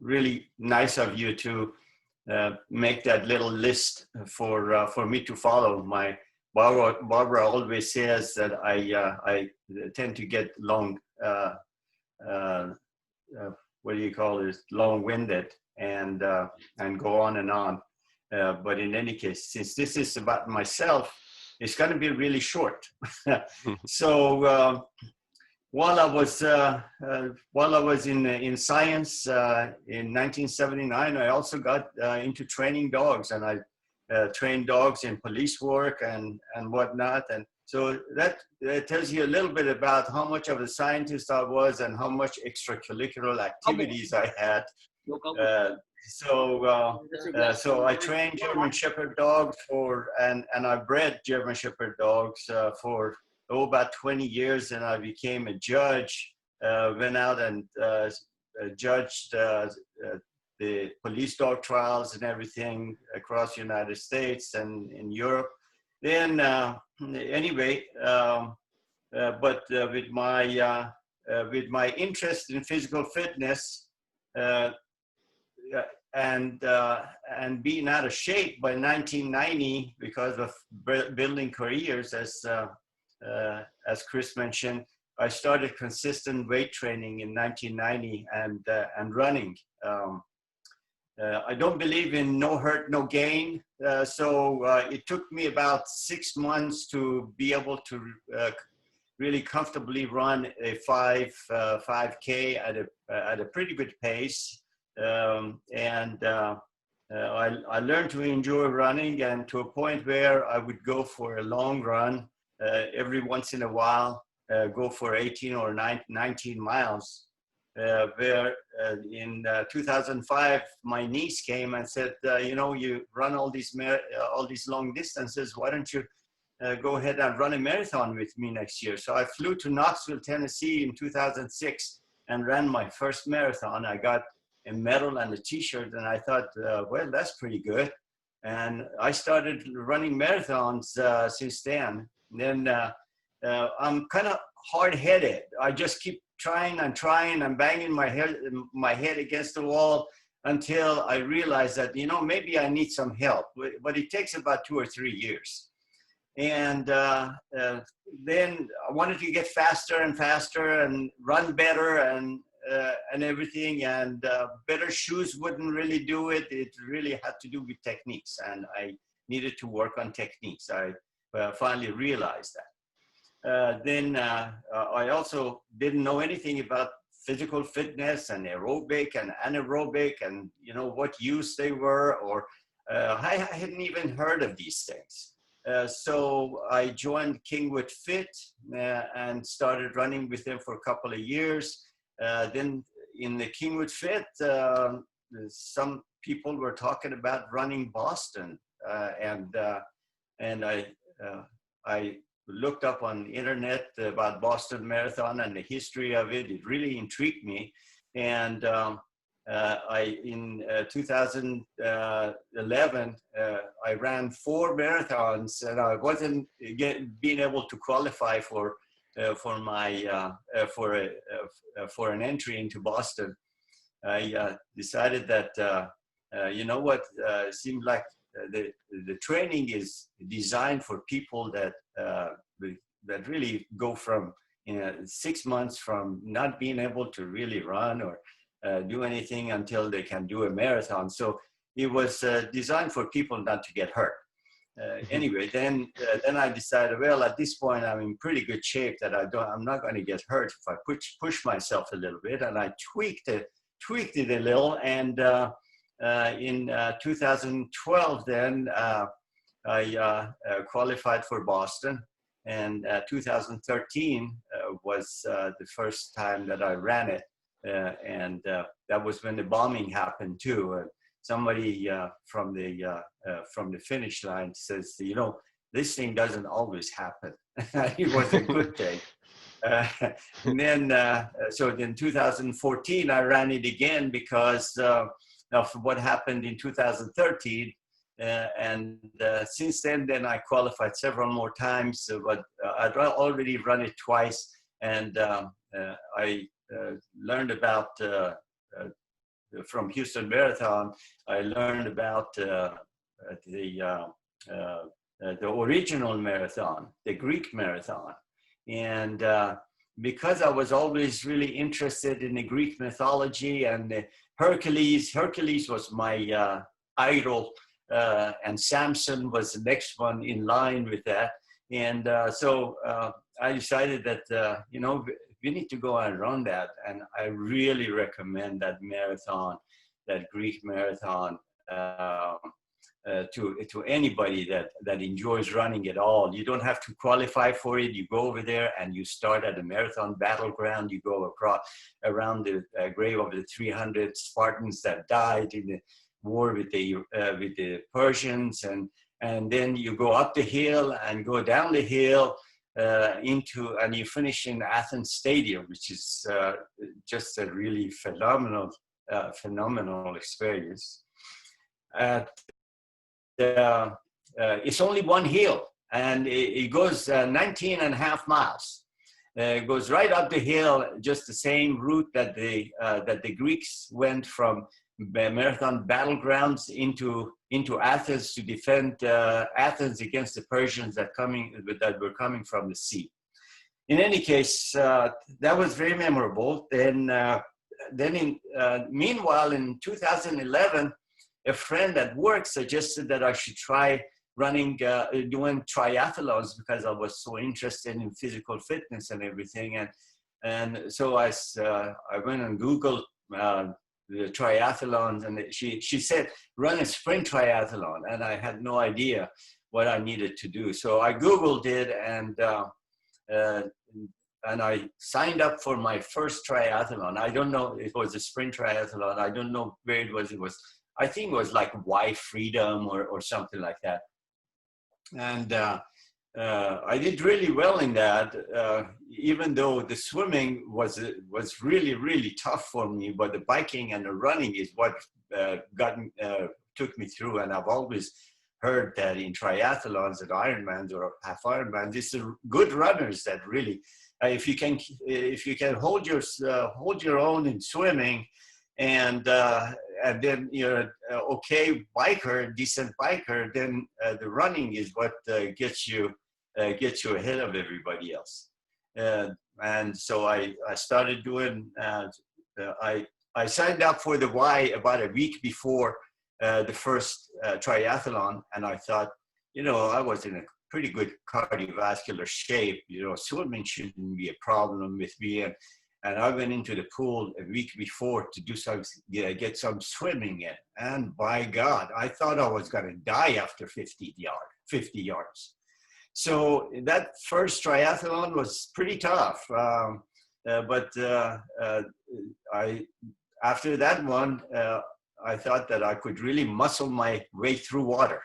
really nice of you to make that little list for me to follow. My Barbara always says that I tend to get long, what do you call it, long-winded and go on and on. But in any case, since this is about myself, it's going to be really short. So while I was in science in 1979, I also got into training dogs, and I trained dogs in police work and whatnot. And so that tells you a little bit about how much of a scientist I was and how much extracurricular activities I had. So I trained German Shepherd dogs and I bred German Shepherd dogs for about 20 years, and I became a judge, went out and judged the police dog trials and everything across the United States and in Europe. Then anyway, but with my interest in physical fitness and being out of shape by 1990 because of building careers, as Chris mentioned, I started consistent weight training in 1990 and running. I don't believe in no hurt, no gain. So it took me about 6 months to be able to really comfortably run a 5K at a pretty good pace. I learned to enjoy running, and to a point where I would go for a long run every once in a while, go for 18 or 19 miles. Where in 2005, my niece came and said, you know, you run all these long distances, why don't you go ahead and run a marathon with me next year? So I flew to Knoxville, Tennessee in 2006 and ran my first marathon. I got a medal and a t-shirt, and I thought, well, that's pretty good. And I started running marathons since then. And then I'm kind of hard-headed. I just keep trying and banging my head against the wall until I realize that, you know, maybe I need some help. But it takes about 2 or 3 years. And then I wanted to get faster and faster and run better and everything. And better shoes wouldn't really do it. It really had to do with techniques, and I needed to work on techniques. I finally realized that. Then I also didn't know anything about physical fitness and aerobic and anaerobic and, you know, what use they were, or I hadn't even heard of these things. So I joined Kingwood Fit and started running with them for a couple of years. Then in the Kingwood Fit, some people were talking about running Boston, and I looked up on the internet about Boston Marathon and the history of it. It really intrigued me. And in 2011, I ran 4 marathons, and I wasn't being able to qualify for an entry into Boston. I decided that, you know what, it seemed like the training is designed for people that really go from 6 months from not being able to really run or do anything until they can do a marathon. So it was designed for people not to get hurt. Anyway, then I decided, well, at this point I'm in pretty good shape that I'm not going to get hurt if I push myself a little bit, and I tweaked it a little. And in 2012, then I qualified for Boston, and 2013 was the first time that I ran it, and that was when the bombing happened too. Somebody from the finish line says, you know, this thing doesn't always happen. It was a good thing. And then, so in 2014, I ran it again because of what happened in 2013. And since then I qualified several more times, but I'd already run it twice. And I learned about from Houston Marathon, I learned about the original marathon, the Greek marathon. And because I was always really interested in the Greek mythology and Hercules was my idol, and Samson was the next one in line with that. And so I decided that, you know, we need to go and run that. And I really recommend that marathon, that Greek marathon, to anybody that enjoys running at all. You don't have to qualify for it. You go over there and you start at the marathon battleground. You go across around the grave of the 300 Spartans that died in the war with the Persians, and then you go up the hill and go down the hill and you finish in Athens Stadium, which is just a really phenomenal experience. It's only one hill, and it goes 19 and a half miles. It goes right up the hill, just the same route that the Greeks went from marathon battlegrounds into Athens to defend Athens against the Persians that were coming from the sea. In any case, that was very memorable. Meanwhile, in 2011, a friend at work suggested that I should try doing triathlons because I was so interested in physical fitness and everything. And so I went and Googled the triathlons, and she said, run a sprint triathlon. And I had no idea what I needed to do. So I Googled it, and I signed up for my first triathlon. I don't know, it was a sprint triathlon. I don't know where it was. I think it was like Y Freedom or something like that. And I did really well in that, even though the swimming was really, really tough for me, but the biking and the running is what took me through. And I've always heard that in triathlons and Ironmans or half Ironmans, it's the good runners that really, if you can hold your own in swimming, and then you're an okay biker, decent biker, then the running is what gets you ahead of everybody else. And so I started doing. I signed up for the Y about a week before the first triathlon, and I thought, you know, I was in a pretty good cardiovascular shape. You know, swimming shouldn't be a problem with me. And I went into the pool a week before to get some swimming in. And by God, I thought I was going to die after 50 yards. So that first triathlon was pretty tough. But after that one, I thought that I could really muscle my way through water.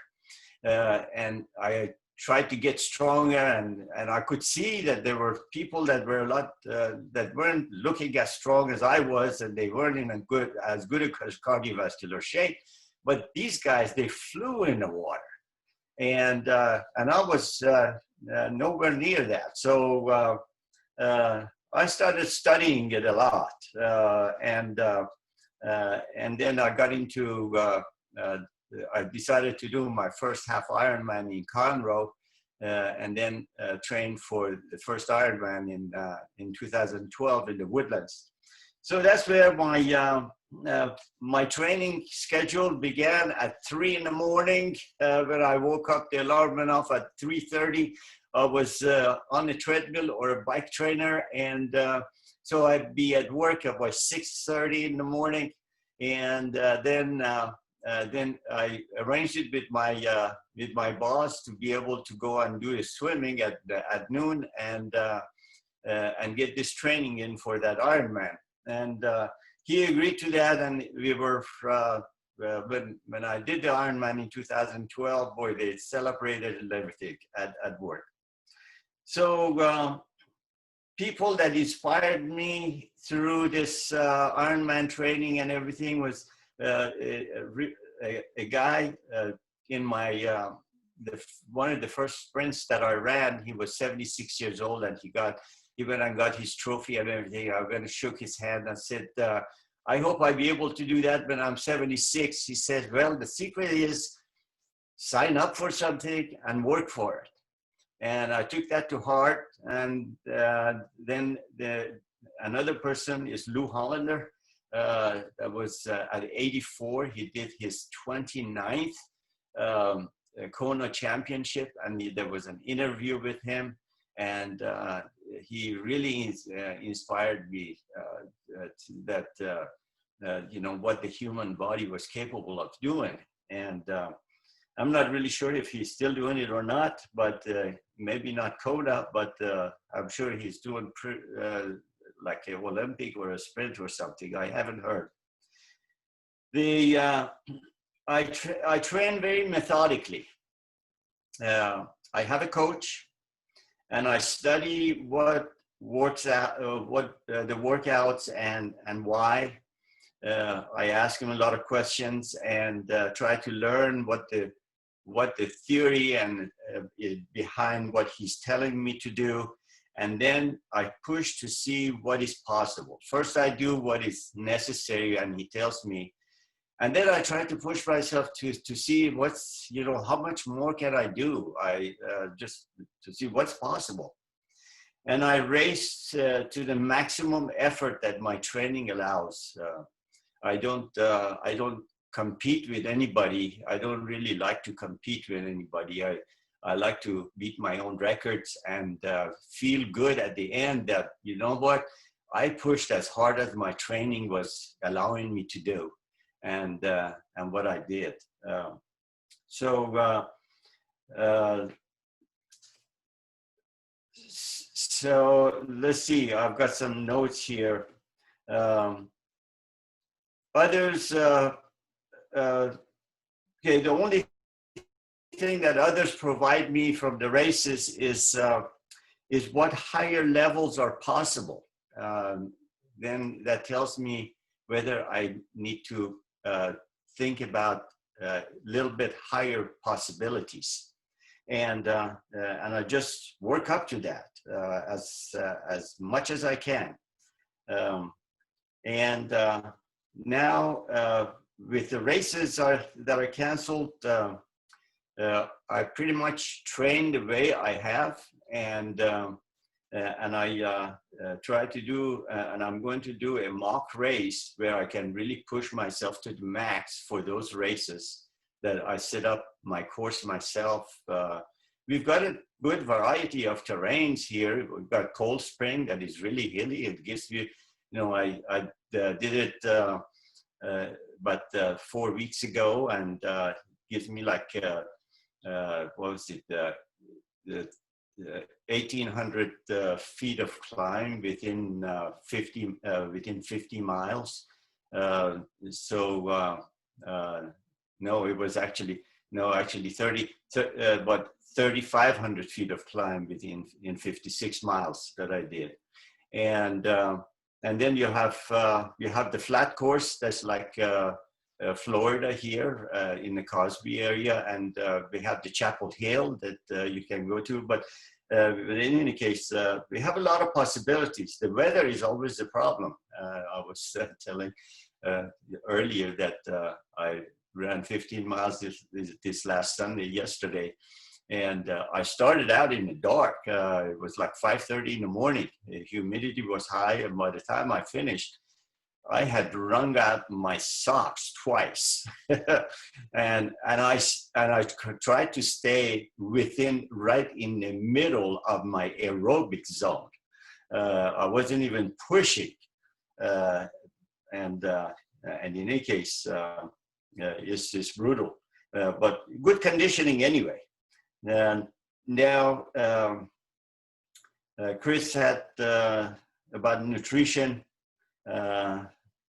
And I tried to get stronger, and I could see that there were people that were that weren't looking as strong as I was, and they weren't in as good a cardiovascular shape. But these guys, they flew in the water, and I was nowhere near that. So I started studying it a lot, and then I got into. I decided to do my first half Ironman in Conroe, and then trained for the first Ironman in 2012 in the Woodlands. So that's where my training schedule began at 3 in the morning. When I woke up, the alarm went off at 3:30. I was on a treadmill or a bike trainer, and so I'd be at work at 6:30 in the morning, and then I arranged it with my boss to be able to go and do the swimming at noon and get this training in for that Ironman. And he agreed to that, and we were when I did the Ironman in 2012, boy, they celebrated and everything at work. So people that inspired me through this Ironman training and everything was a guy in my one of the first sprints that I ran. He was 76 years old, and he went and got his trophy and everything. I went and shook his hand and said, I hope I'll be able to do that when I'm 76. He said, well, the secret is sign up for something and work for it. And I took that to heart. And then another person is Lou Hollander. That was at 84. He did his 29th Kona championship, and there was an interview with him, and he really inspired me that you know, what the human body was capable of doing. And I'm not really sure if he's still doing it or not, but maybe not Kona, but I'm sure he's doing like an Olympic or a sprint or something. I haven't heard. I train very methodically. I have a coach, and I study what works out, the workouts and why. I ask him a lot of questions and try to learn what the theory and is behind what he's telling me to do. And then I push to see what is possible. First, I do what is necessary, and he tells me. And then I try to push myself to see what's, you know, how much more can I do? Just to see what's possible. And I race to the maximum effort that my training allows. I don't compete with anybody. I don't really like to compete with anybody. I like to beat my own records and feel good at the end that, you know what, I pushed as hard as my training was allowing me to do, and what I did. So let's see, I've got some notes here. Others, okay, the only thing that others provide me from the races is what higher levels are possible. Then that tells me whether I need to think about a little bit higher possibilities. And I just work up to that as much as I can. Now, with the races that are canceled, I pretty much train the way I have, and I try to do, and I'm going to do a mock race where I can really push myself to the max for those races that I set up my course myself. We've got a good variety of terrains here. We've got Cold Spring that is really hilly. It gives you, you know, I did it about 4 weeks ago, and gives me like what was it, the 1,800 feet of climb within 50 miles. No, it was actually, no, actually but 3,500 feet of climb in 56 miles that I did. And then you have the flat course that's like Florida here in the Cosby area, and we have the Chapel Hill that you can go to. But in any case, we have a lot of possibilities. The weather is always a problem. I was telling earlier that I ran 15 miles this last Sunday, yesterday. And I started out in the dark. It was like 5:30 in the morning. The humidity was high, and by the time I finished, I had wrung out my socks twice. and I tried to stay right in the middle of my aerobic zone. I wasn't even pushing. And in any case, it's brutal. But good conditioning anyway. And now, Chris had about nutrition.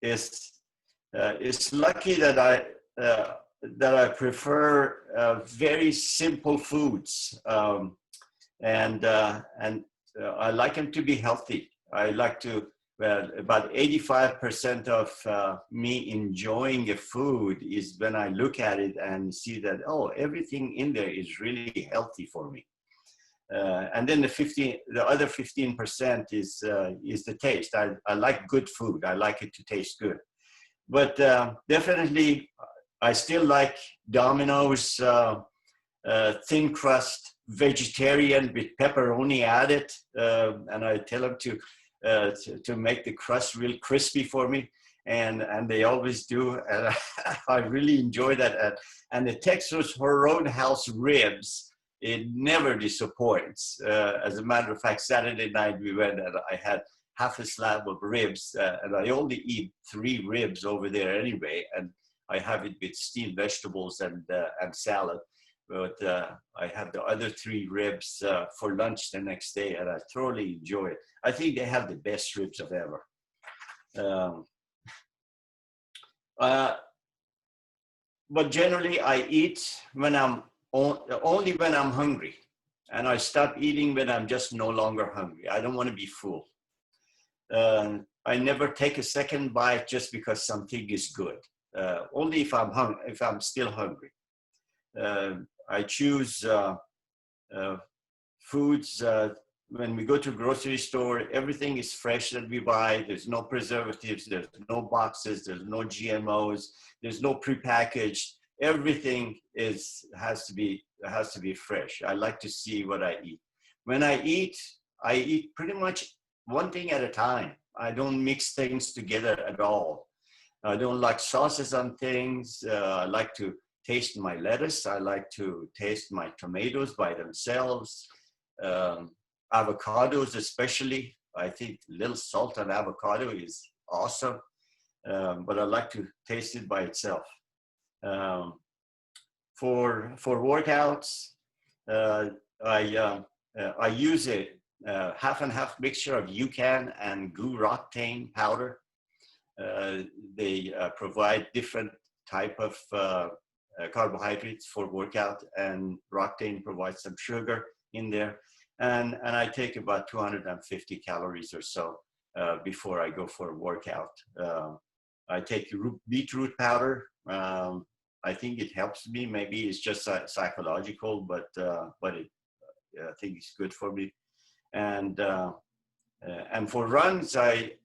It's lucky that I prefer very simple foods, and I like them to be healthy. I like to. Well, about 85% of me enjoying a food is when I look at it and see that, oh, everything in there is really healthy for me. And then the other 15% is the taste. I like good food. I like it to taste good. but definitely I still like Domino's thin crust vegetarian with pepperoni added, and I tell them to make the crust real crispy for me, and they always do, and I really enjoy that. And the Texas Roadhouse ribs, it never disappoints. As a matter of fact, Saturday night we went and I had half a slab of ribs, and I only eat 3 ribs over there anyway, and I have it with steamed vegetables and salad. But I have the other 3 ribs for lunch the next day, and I thoroughly enjoy it. I think they have the best ribs of ever. But generally, I eat when I'm only when I'm hungry, and I stop eating when I'm just no longer hungry. I don't want to be full. I never take a second bite just because something is good. Only if I'm still hungry. I choose foods. When we go to a grocery store, everything is fresh that we buy. There's no preservatives, there's no boxes, there's no GMOs, there's no prepackaged. Everything has to be fresh. I like to see what I eat. When I eat pretty much one thing at a time. I don't mix things together at all. I don't like sauces on things. I like to taste my lettuce. I like to taste my tomatoes by themselves. Avocados especially. I think a little salt on avocado is awesome, but I like to taste it by itself. For workouts, I use a half and half mixture of UCAN and GU Roctane powder. They provide different type of carbohydrates for workout, and Roctane provides some sugar in there. And I take about 250 calories or so before I go for a workout. I take beetroot powder. I think it helps me. Maybe it's just psychological, but I think it's good for me. And for runs, I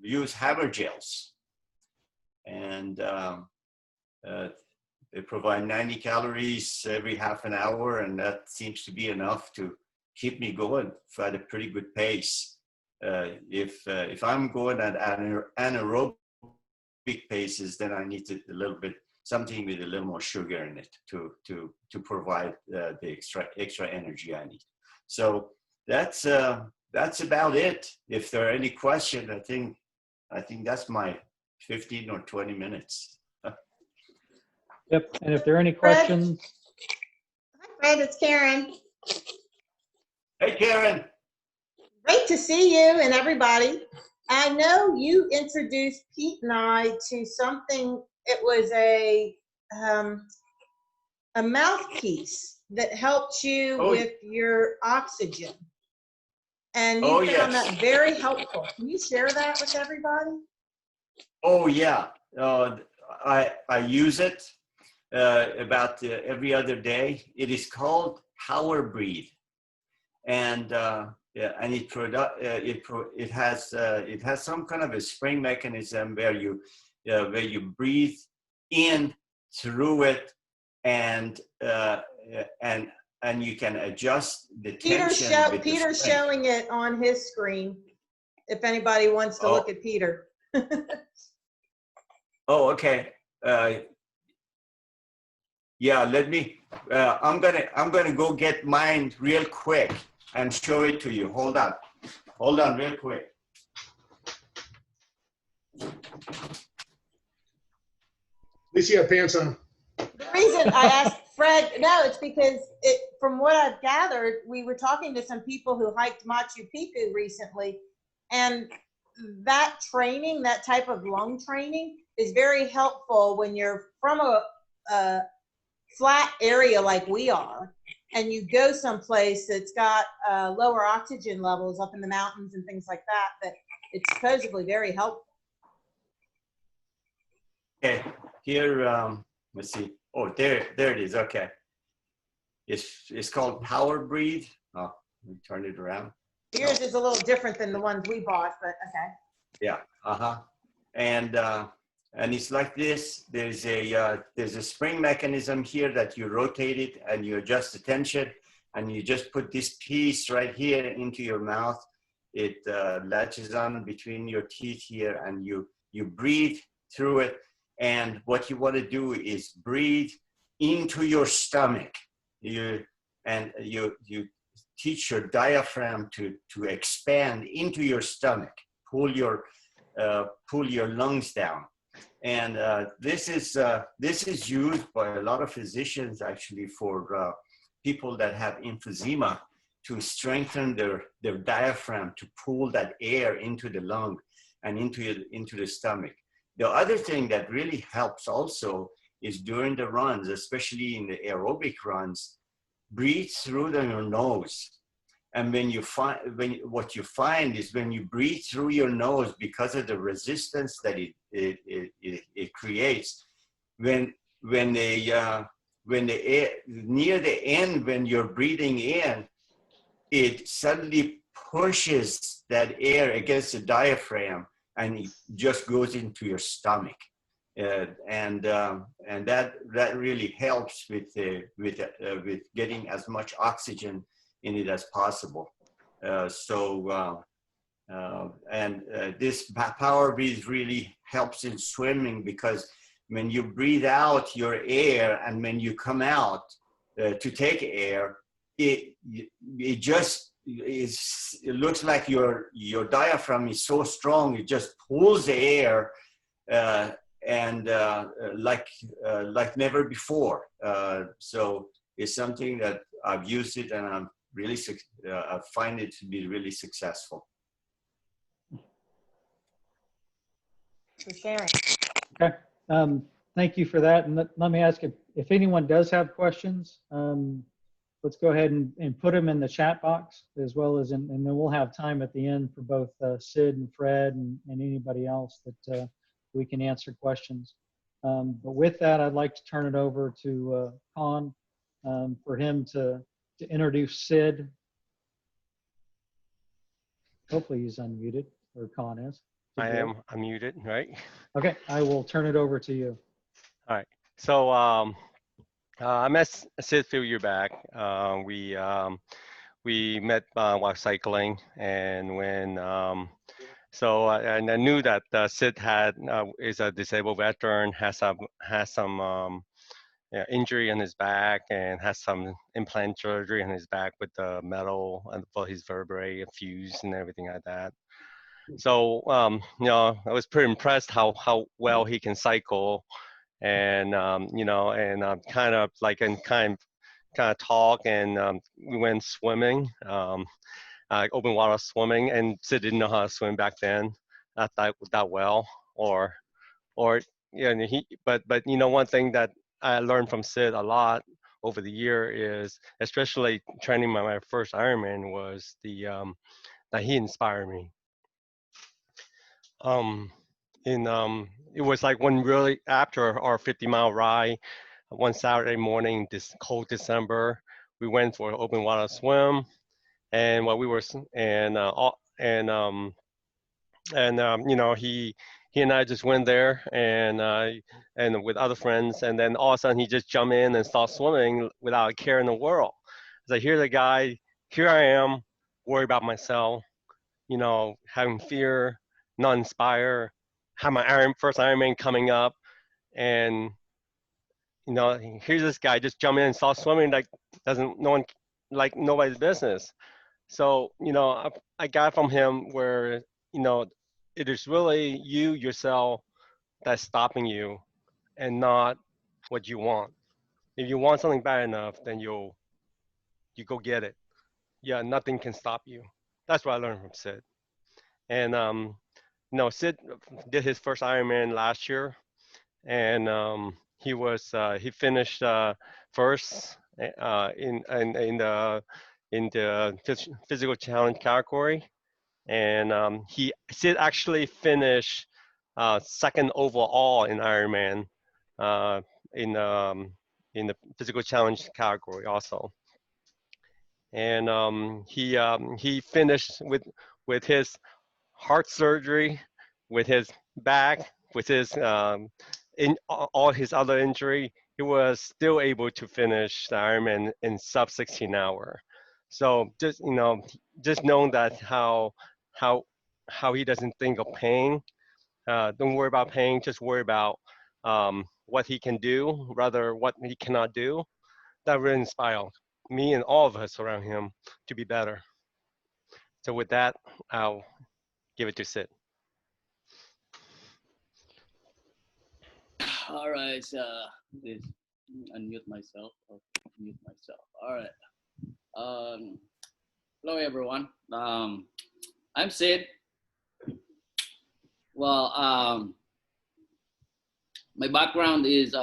use hammer gels, and they provide 90 calories every half an hour, and that seems to be enough to keep me going at a pretty good pace. If I'm going at anaerobic paces, then I need something with a little more sugar in it to provide the extra energy I need. So that's about it. If there are any questions, I think that's my 15 or 20 minutes. Yep. And if there are any questions. Hi, Fred. It's Karen. Hey, Karen. Great to see you and everybody. I know you introduced Pete and I to something. It was a mouthpiece that helped you with your oxygen. And you found that very helpful. Can you share that with everybody? Oh, yeah. I use it about every other day. It is called Power Breathe. And and it has some kind of a spring mechanism where you breathe in through it, and you can adjust the tension. Peter's showing it on his screen. If anybody wants to look at Peter. Oh, okay. Yeah, let me. I'm gonna go get mine real quick and show it to you. Hold on, real quick. At least you have pants on. The reason I asked Fred, no, it's because from what I've gathered, we were talking to some people who hiked Machu Picchu recently, and that training, that type of lung training, is very helpful when you're from a flat area like we are, and you go someplace that's got lower oxygen levels up in the mountains and things like that it's supposedly very helpful. Okay, here, let's see. Oh, there it is. Okay, it's called Power Breathe. Oh, let me turn it around. Yours is a little different than the ones we bought, but okay. Yeah. And And it's like this. There's a spring mechanism here that you rotate it and you adjust the tension, and you just put this piece right here into your mouth. It latches on between your teeth here, and you breathe through it. And what you want to do is breathe into your stomach. You teach your diaphragm to expand into your stomach. Pull your lungs down. And this is used by a lot of physicians actually for people that have emphysema, to strengthen their diaphragm, to pull that air into the lung and into the stomach. The other thing that really helps also is during the runs, especially in the aerobic runs, breathe through your nose. And what you find is when you breathe through your nose, because of the resistance that it creates, when the air, near the end, when you're breathing in, it suddenly pushes that air against the diaphragm, and it just goes into your stomach, and that really helps with getting as much oxygen in it as possible. This power breathe really helps in swimming, because when you breathe out your air and when you come out to take air, it looks like your diaphragm is so strong, it just pulls the air like never before. So it's something that I've used it, and I'm really I find it to be really successful. For sharing. Okay. Thank you for that. And let me ask if anyone does have questions, let's go ahead and put them in the chat box, as well as and then we'll have time at the end for both Sid and Fred and anybody else that we can answer questions. But with that, I'd like to turn it over to Con for him to introduce Sid. Hopefully he's unmuted, or Con is. I am unmuted, right? Okay, I will turn it over to you. All right. So I met Sid a few years back. We met while cycling, and when and I knew that Sid is a disabled veteran, has some injury in his back, and has some implant surgery in his back with the metal and for his vertebrae fused and everything like that. So I was pretty impressed how well he can cycle, and kind of like kind of talk, and we went swimming, open water swimming, and Sid didn't know how to swim back then, not that well, or but one thing that I learned from Sid a lot over the year is, especially training my first Ironman, was that he inspired me. It was like after our 50-mile ride, one Saturday morning, this cold December, we went for an open water swim, and while we were he and I just went there, and with other friends, and then all of a sudden he just jumped in and started swimming without a care in the world. So here's the guy, here I am, worried about myself, having fear, not inspired, have my first Ironman coming up, and here's this guy just jump in and start swimming like nobody's business. So I got from him where it is really you yourself that's stopping you, and not what you want. If you want something bad enough, then you go get it. Yeah, nothing can stop you. That's what I learned from Sid. And Sid did his first Ironman last year, and he finished first in the physical challenge category, and Sid actually finished second overall in Ironman in the physical challenge category also. And he finished with his heart surgery, with his back with his in all his other injury, he was still able to finish the Ironman in sub 16 hour. So just just knowing that how he doesn't think of pain. Don't worry about pain. Just worry about what he can do, rather what he cannot do. That really inspired me and all of us around him to be better. So with that, I'll give it to Sid. All right, this unmute myself. Okay, mute myself. All right. Hello everyone. I'm Sid. Well, my background is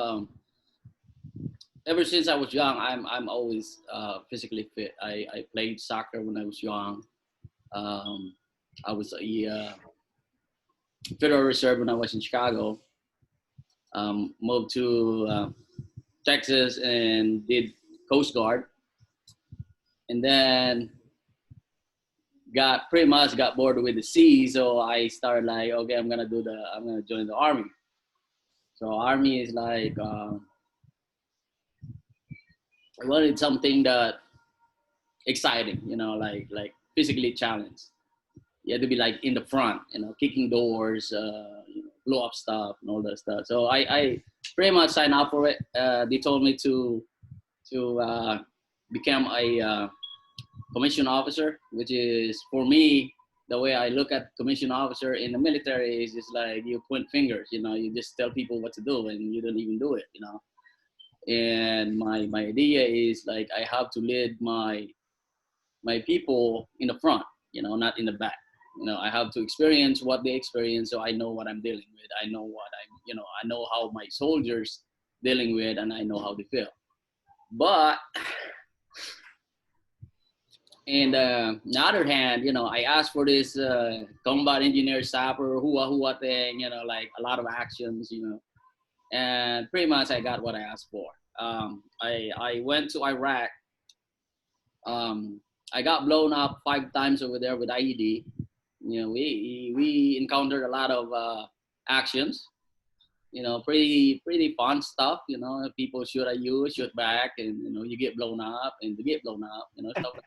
ever since I was young, I'm always physically fit. I played soccer when I was young. I was a Federal Reserve when I was in Chicago. Moved to Texas and did Coast Guard, and then pretty much got bored with the sea. So I started like, okay, I'm gonna join the Army. So Army is like I wanted something that exciting, like physically challenged. You had to be like in the front, kicking doors, blow up stuff and all that stuff. So I pretty much signed up for it. They told me to become a commissioned officer, which is, for me, the way I look at commissioned officer in the military is just like you point fingers, you just tell people what to do and you don't even do it, And my idea is like I have to lead my people in the front, not in the back. I have to experience what they experience, so I know what I'm dealing with. I know I know how my soldiers dealing with, and I know how they feel. But and on the other hand, I asked for this combat engineer sapper, hua thing, like a lot of actions, and pretty much I got what I asked for. I went to Iraq. I got blown up 5 times over there with IED. We encountered a lot of actions, pretty fun stuff, people shoot at you, shoot back, and, you get blown up and you get blown up, stuff like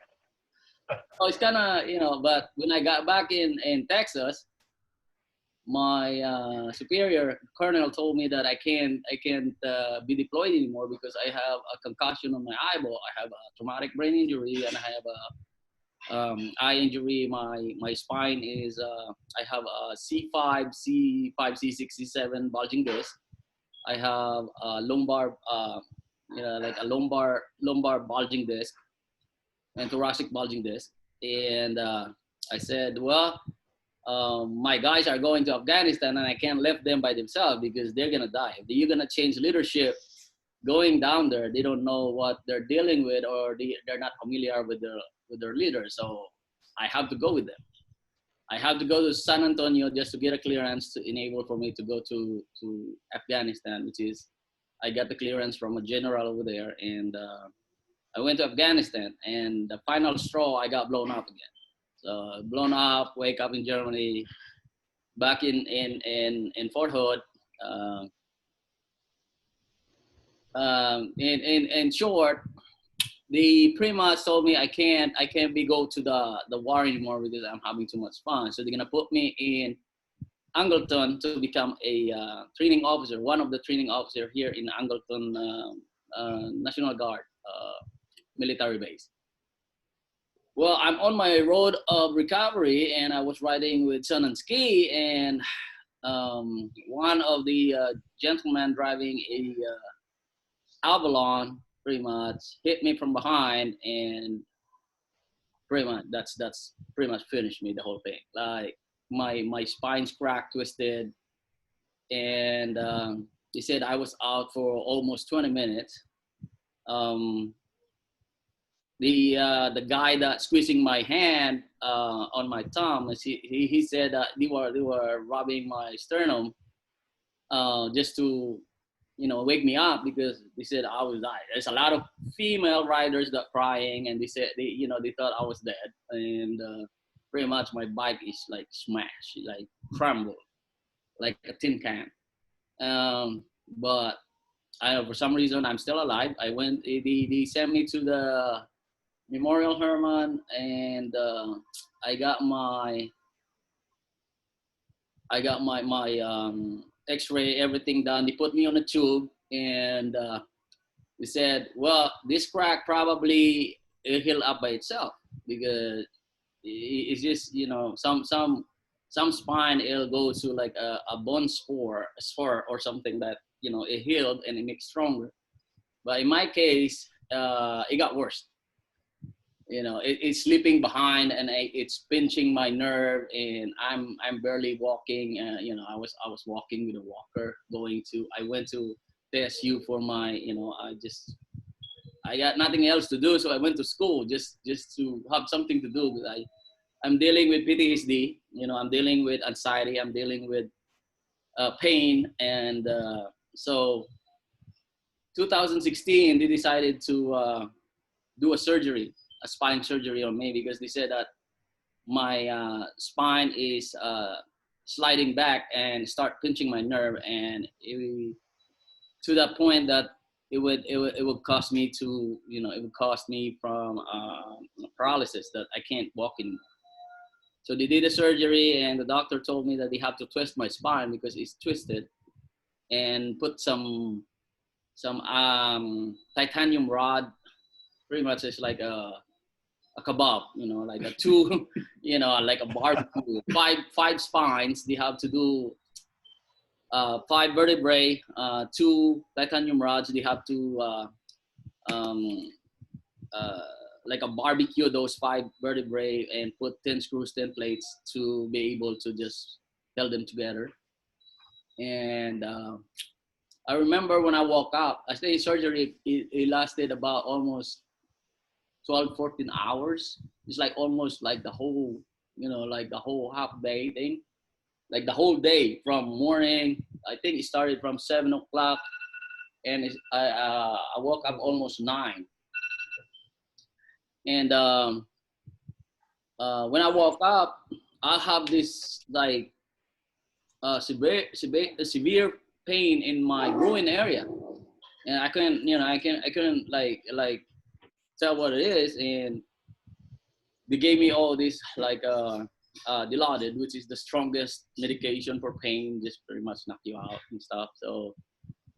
that. So it's kind of, but when I got back in Texas, my superior colonel told me that I can't be deployed anymore because I have a concussion on my eyeball. I have a traumatic brain injury, and I have a eye injury. My spine is I have a C5, C6, C7 bulging disc. I have a lumbar like a lumbar bulging disc and thoracic bulging disc. And I said, well, my guys are going to Afghanistan and I can't leave them by themselves because they're gonna die. If you're gonna change leadership going down there, they don't know what they're dealing with, or they're not familiar with their leader. So I have to go with them. I have to go to San Antonio just to get a clearance to enable for me to go to Afghanistan, which is, I got the clearance from a general over there, and I went to Afghanistan, and the final straw, I got blown up again. So blown up, wake up in Germany, back in Fort Hood. In short, they pretty much told me I can't go to the war anymore because I'm having too much fun. So they're gonna put me in Angleton to become a training officer, one of the training officers here in Angleton National Guard military base. Well, I'm on my road of recovery, and I was riding with Sun and Ski, and one of the gentlemen driving a Avalon pretty much hit me from behind, and pretty much that's pretty much finished me, the whole thing. Like my spine's cracked, twisted, and he said I was out for almost 20 minutes. The guy that squeezing my hand on my thumb, he said that they were rubbing my sternum just to wake me up, because they said I was died. There's a lot of female riders that crying, and they said they thought I was dead, and pretty much my bike is like smashed, like crumbled. like a tin can. But for some reason, I'm still alive. I went, they sent me to the Memorial Hermann, and I got my X-ray, everything done. They put me on a tube, and they said, well, this crack probably will heal up by itself, because it's just, you know, some spine, it'll go to like a bone spore or something that, you know, it healed and it makes stronger. But in my case, it got worse. You know, it's slipping behind, and it's pinching my nerve, and I'm barely walking. You know, I was walking with a walker, I went to TSU for my, you know, I got nothing else to do, so I went to school just to have something to do. Because I'm dealing with PTSD, you know, I'm dealing with anxiety, I'm dealing with pain, and so 2016 they decided to do a spine surgery on me, because they said that my spine is sliding back and start pinching my nerve, and to that point that it would cost me to, you know, it would cost me from paralysis, that I can't walk anymore. So they did a surgery, and the doctor told me that they have to twist my spine because it's twisted, and put some titanium rod. Pretty much it's like a kebab, you know, like a two, you know, like a barbecue. Five spines. They have to do 5 vertebrae, 2 titanium rods. They have to like a barbecue those 5 vertebrae and put 10 screws, 10 plates to be able to just held them together. And I remember when I woke up, I stayed in surgery, it lasted about almost 12, 14 hours. It's like almost like the whole, you know, like the whole half day thing. Like the whole day from morning, I think it started from 7 o'clock, and I woke up almost 9. And when I woke up, I have this like severe pain in my groin area, and I couldn't, you know, I couldn't like tell what it is, and they gave me all this like Dilaudid, which is the strongest medication for pain, just pretty much knock you out and stuff. So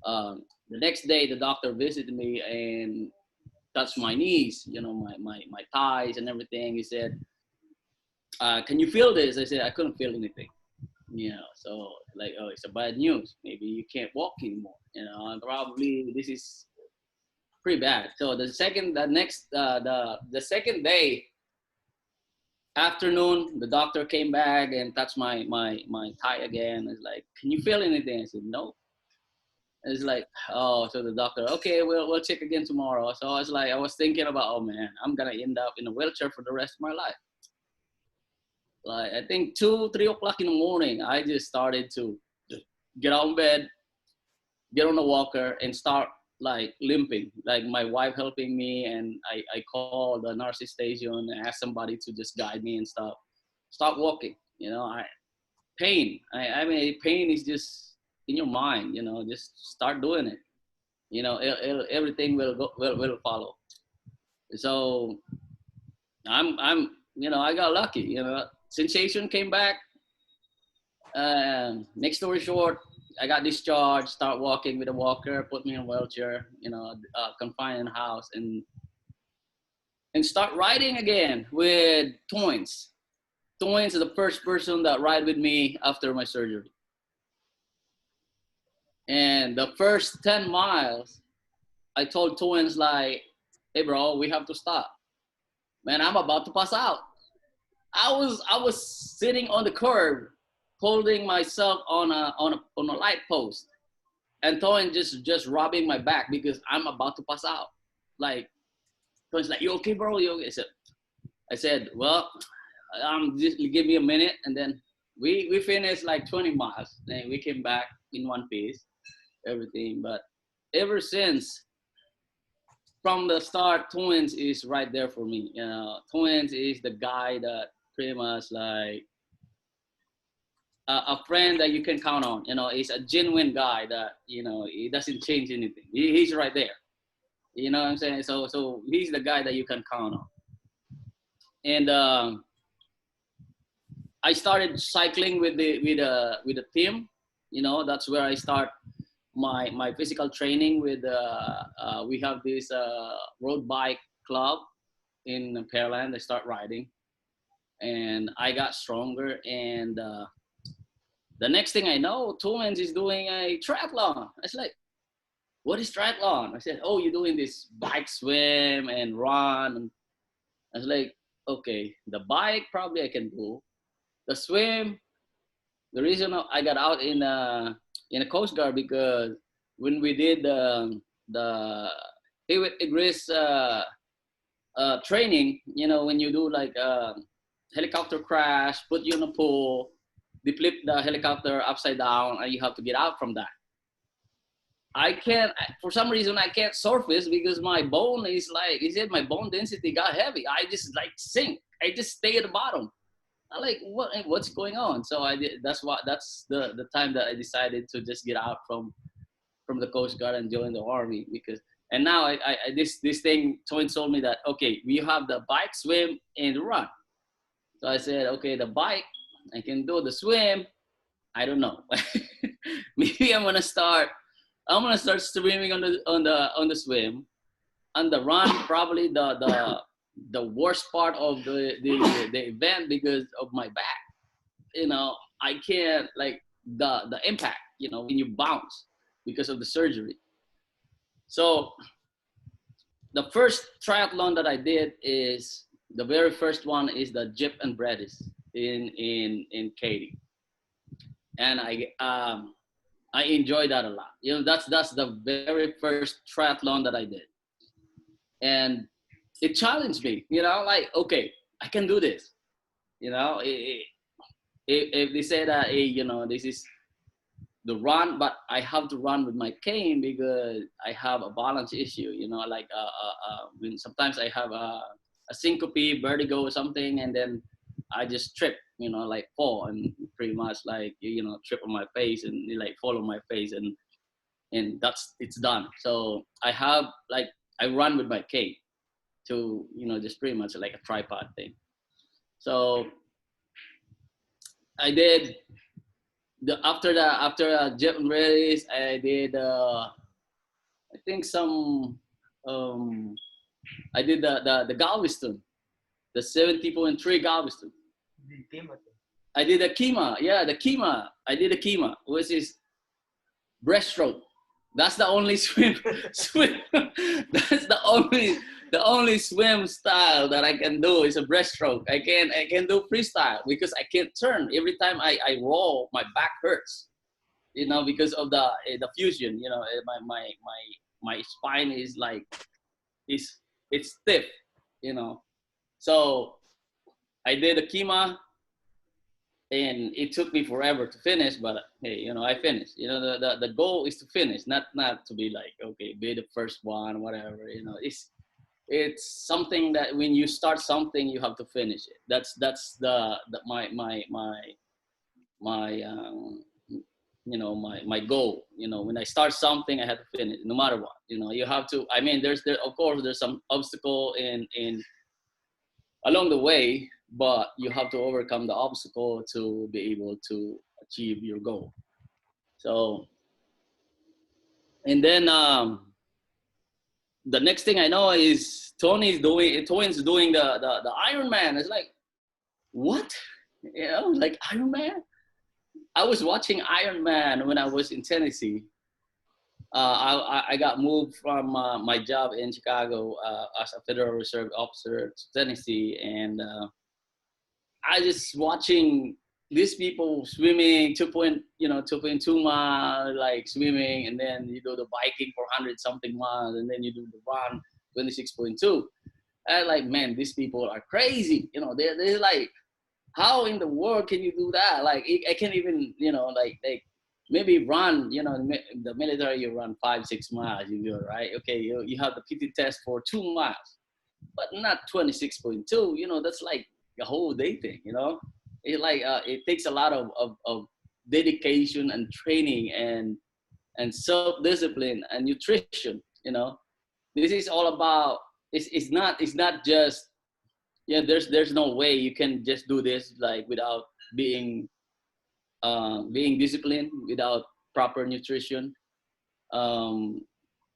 the next day, the doctor visited me and touched my knees, you know, my thighs and everything. He said, "Can you feel this?" I said, "I couldn't feel anything." You know, so like, oh, it's a bad news. Maybe you can't walk anymore. You know, and probably this is pretty bad. So the second day afternoon, the doctor came back and touched my thigh again. It's like, "Can you feel anything?" I said, "No." It's like, oh, so the doctor, "Okay, we'll check again tomorrow." So I was like, I was thinking about, oh man, I'm gonna end up in a wheelchair for the rest of my life. Like I think 2, 3 o'clock in the morning, I just started to just get out of bed, get on the walker, and start like limping. Like my wife helping me, and I called the nurse's station and asked somebody to just guide me and stuff. Start walking. You know, pain. I mean, pain is just in your mind. You know, just start doing it. You know, everything will follow. So I'm you know, I got lucky. You know, sensation came back. Next story short, I got discharged, start walking with a walker, put me in a wheelchair, you know, confined in the house, and start riding again with Toynes. Toynes is the first person that ride with me after my surgery. And the first 10 miles, I told Toynes like, "Hey bro, we have to stop. Man, I'm about to pass out." I was sitting on the curb, holding myself on a light post, and Toynes just rubbing my back because I'm about to pass out. Like, Toynes like, "You okay, bro? You okay?" I said, "Well, just give me a minute," and then we finished like 20 miles. Then we came back in one piece, everything. But ever since, from the start, Toynes is right there for me. You know, Toynes is the guy that pretty much like a friend that you can count on. You know, he's a genuine guy that, you know, he doesn't change anything. He's right there. You know what I'm saying? So he's the guy that you can count on. And I started cycling with the team. You know, that's where I start my physical training with. We have this road bike club in Pearland. I start riding, and I got stronger. And the next thing I know, Twins is doing a triathlon. I was like, what is triathlon? I said, oh, you're doing this bike, swim, and run. And I was like, okay, the bike probably I can do. The swim, the reason I got out in a Coast Guard, because when we did the Hewitt Igris training, you know, when you do like helicopter crash, put you in a pool, they flip the helicopter upside down, and you have to get out from that. I can't, for some reason, I can't surface because my bone is like, he said my bone density got heavy. I just like sink. I just stay at the bottom. I'm like, what's going on? So I did, that's the time that I decided to just get out from the Coast Guard and join the Army, because, and now this thing, Toyin told me that, okay, we have the bike, swim, and run. So I said, okay, the bike, I can do. The swim, I don't know. Maybe I'm gonna start swimming on the swim. On the run, probably the worst part of the event because of my back. You know, I can't, like, the impact, you know, when you bounce because of the surgery. So the first triathlon that I did is, the very first one is the Jeep and Bredis in Katy. And I enjoyed that a lot. You know, that's the very first triathlon that I did. And it challenged me, you know, like, okay, I can do this. You know, if they say that, hey, you know, this is the run, but I have to run with my cane because I have a balance issue, you know, like when sometimes I have a syncope, vertigo or something, and then I just trip, you know, like fall and pretty much like, you know, trip on my face and like fall on my face, and it's done. So I have, like, I run with my cane to, you know, just pretty much like a tripod thing. So I did after Jeep and Bredis, I did I think some I did the Galveston, the 70.3 Galveston. I did the Kima, yeah, the Kima. I did the Kima, which is breaststroke. That's the only swim. That's the only swim style that I can do is a breaststroke. I can do freestyle because I can't turn. Every time I roll, my back hurts, you know, because of the fusion. You know, my spine is like, it's stiff, you know. So I did a Kima, and it took me forever to finish, but hey, you know, I finished. You know, the goal is to finish, not to be like, okay, be the first one, whatever. You know, it's something that when you start something, you have to finish it. That's my you know, my goal. You know, when I start something, I have to finish, no matter what. You know, you have to. I mean, of course there's some obstacle in along the way, but you have to overcome the obstacle to be able to achieve your goal. So, and then the next thing I know is Twins doing the Ironman. It's like, what? You know, like Ironman? I was watching Ironman when I was in Tennessee. I got moved from my job in Chicago as a Federal Reserve officer to Tennessee, and I just watching these people swimming 2.2 miles, like swimming, and then you do the biking for 100 something miles, and then you do the run 26.2. And like, man, these people are crazy. You know, they're like, how in the world can you do that? Like, I can't even, you know, like maybe run, you know, the military, you run 5-6 miles, you do, right? Okay, you have the PT test for 2 miles, but not 26.2. You know, that's like a whole day thing, you know. It takes a lot of dedication and training and self-discipline and nutrition. You know, this is all about. It's not just, yeah. There's no way you can just do this like without being disciplined, without proper nutrition,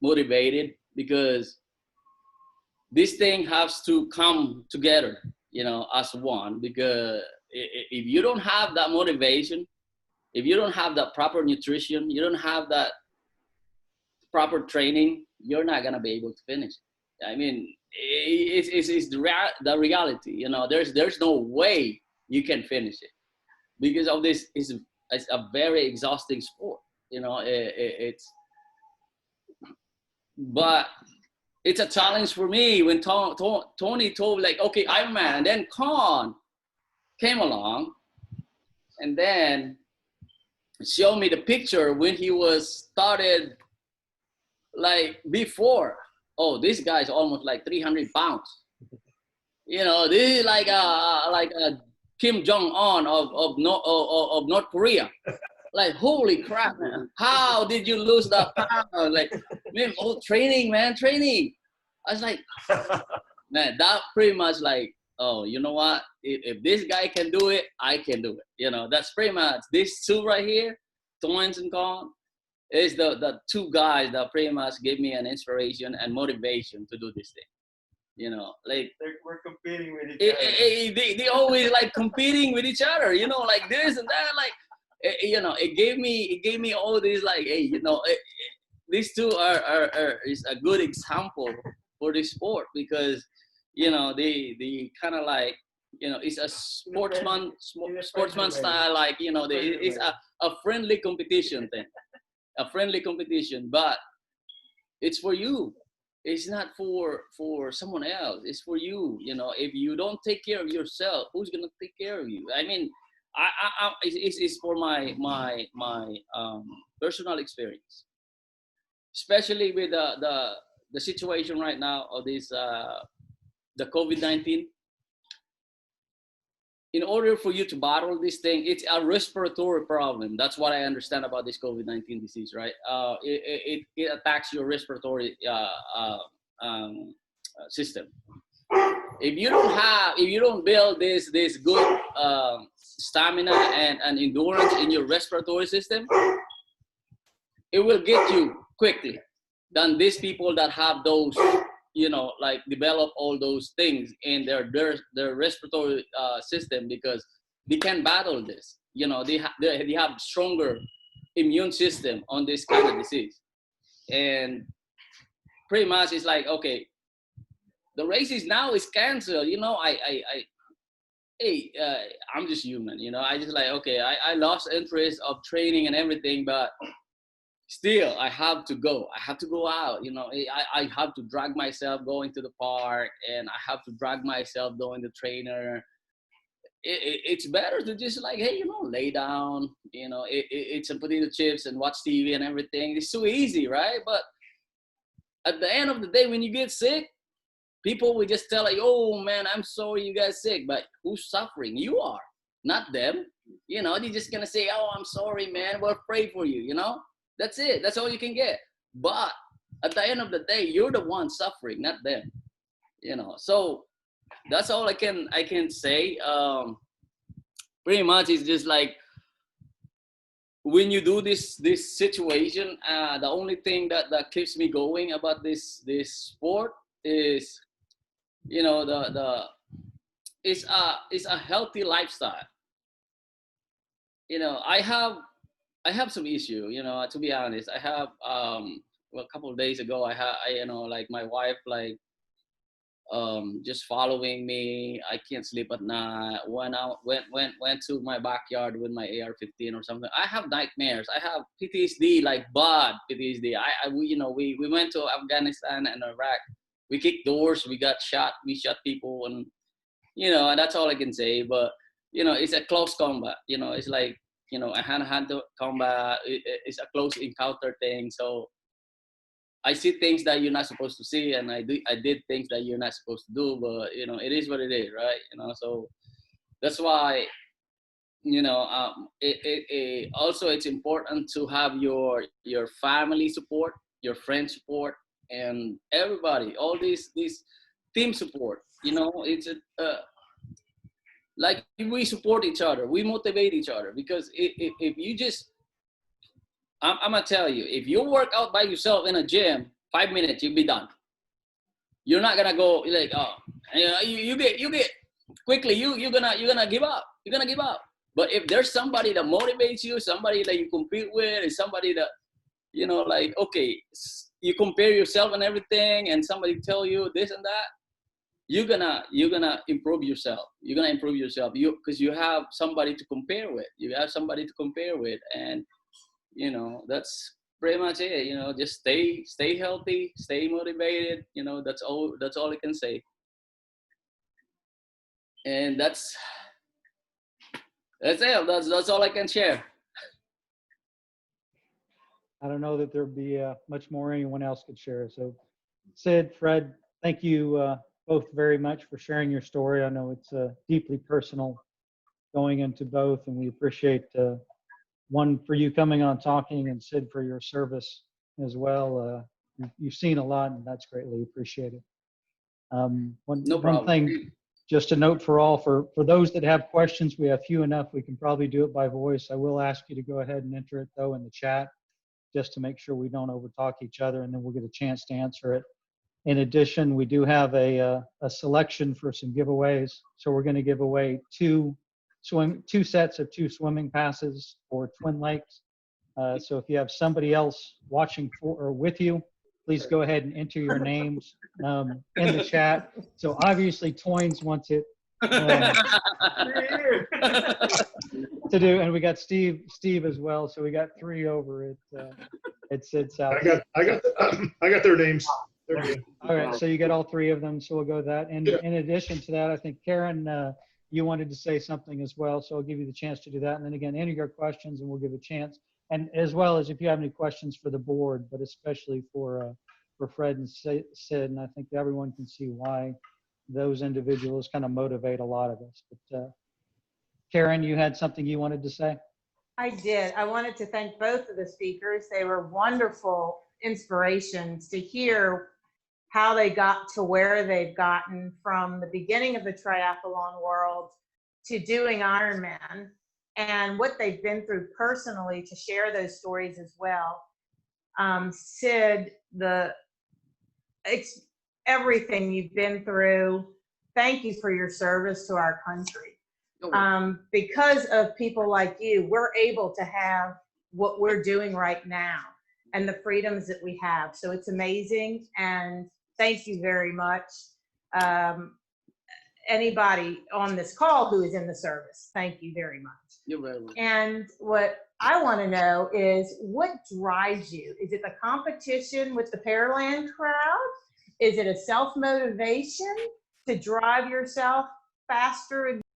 motivated, because this thing has to come together, you know, as one. Because if you don't have that motivation, if you don't have that proper nutrition, you don't have that proper training, you're not gonna be able to finish. I mean, it's the reality. You know, there's no way you can finish it because of this. It's a very exhausting sport. You know, but it's a challenge for me when Tony told like, okay, Ironman, and then Con came along, and then showed me the picture when he was started like before. Oh, this guy's almost like 300 pounds. You know, this is like a Kim Jong-un of North Korea. Like, holy crap, man. How did you lose that pound? Like, man, oh, training, man, training. I was like, man, that pretty much like, oh, you know what? If this guy can do it, I can do it. You know, that's pretty much these two right here, Torrance and Con, is the two guys that pretty much gave me an inspiration and motivation to do this thing. You know, like We're competing with each other. they always like competing with each other. You know, like this and that. Like, you know, it gave me all these like, hey, you know, these two are is a good example for this sport because, you know, they kind of like, you know, it's a sportsman style, like, you know, it's a friendly competition thing. A friendly competition, but it's for you. It's not for someone else. It's for you. You know, if you don't take care of yourself, who's gonna take care of you? I mean, it's for my personal experience, especially with the situation right now of this the COVID-19. In order for you to battle this thing, it's a respiratory problem. That's what I understand about this COVID-19 disease, right? It attacks your respiratory system. If you don't build this good stamina and endurance in your respiratory system, it will get you quickly than these people that have those, you know, like develop all those things in their respiratory system because they can battle this. You know, they have stronger immune system on this kind of disease. And pretty much it's like, okay, the race is canceled. You know, I'm just human, you know, I just like, okay, I lost interest of training and everything, but still, I have to go. I have to go out. You know, I have to drag myself going to the park, and I have to drag myself going to trainer. It's better to just like, hey, you know, lay down. You know, eat some potato chips and watch TV and everything. It's so easy, right? But at the end of the day, when you get sick, people will just tell like, oh man, I'm sorry you got sick. But who's suffering? You are, not them. You know, they're just gonna say, oh, I'm sorry, man. We'll pray for you. You know. That's it. That's all you can get. But at the end of the day, you're the one suffering, not them. You know. So that's all I can say. Pretty much, it's just like when you do this situation. The only thing that keeps me going about this sport is, you know, it's a healthy lifestyle. You know, I have some issue, you know, to be honest. I have well, a couple of days ago I you know, like my wife like just following me. I can't sleep at night. Went to my backyard with my AR-15 or something. I have nightmares. I have PTSD, like bad PTSD. You know, we went to Afghanistan and Iraq. We kicked doors, we got shot, we shot people, and you know, and that's all I can say. But you know, it's a close combat. You know, it's like, you know, a hand-to-hand combat. It's a close encounter thing. So I see things that you're not supposed to see, and I did things that you're not supposed to do. But you know, it is what it is, right? You know, so that's why Also it's important to have your family support, your friend support, and everybody, all these team support. It's like we support each other, we motivate each other, because if you just, I'm gonna tell you, if you work out by yourself in a gym, 5 minutes you'll be done. You're not gonna go like, oh, you get quickly, you're gonna give up. You're gonna give up. But if there's somebody that motivates you, somebody that you compete with, and somebody that, like, okay, you compare yourself and everything, and somebody tell you this and that, you're gonna improve yourself. You're gonna improve yourself. Because you have somebody to compare with. You have somebody to compare with, and that's pretty much it. Just stay healthy, stay motivated. That's all I can say. And that's it. That's all I can share. I don't know that there'd be much more anyone else could share. So Sid, Fred, thank you both very much for sharing your story. I know it's deeply personal going into both, and we appreciate one for you coming on talking, and Sid for your service as well. You've seen a lot, and that's greatly appreciated. No one problem. thing, just a note for all, for those that have questions, we have few enough, we can probably do it by voice. I will ask you to go ahead and enter it though in the chat, just to make sure we don't overtalk each other, and then we'll get a chance to answer it. In addition, we do have a selection for some giveaways. So we're going to give away two sets of 2 swimming passes for Twin Lakes. So if you have somebody else watching for or with you, please go ahead and enter your names in the chat. So obviously Toynes wants it to do, and we got Steve as well. So we got 3 over at Sid's house. I got their names. They're good. All right, so you get all 3 of them, so we'll go with that. And in addition to that, I think Karen, you wanted to say something as well, so I'll give you the chance to do that. And then again, enter your questions and we'll give a chance. And as well as if you have any questions for the board, but especially for Fred and Sid, and I think everyone can see why those individuals kind of motivate a lot of us. But Karen, you had something you wanted to say? I did. I wanted to thank both of the speakers. They were wonderful inspirations to hear how they got to where they've gotten from the beginning of the triathlon world to doing Ironman, and what they've been through personally, to share those stories as well. Sid, it's everything you've been through. Thank you for your service to our country. Because of people like you, we're able to have what we're doing right now and the freedoms that we have. So it's amazing, and thank you very much. Anybody on this call who is in the service, thank you very much. You're very welcome. And what I want to know is, what drives you? Is it the competition with the Pearland crowd? Is it a self-motivation to drive yourself faster and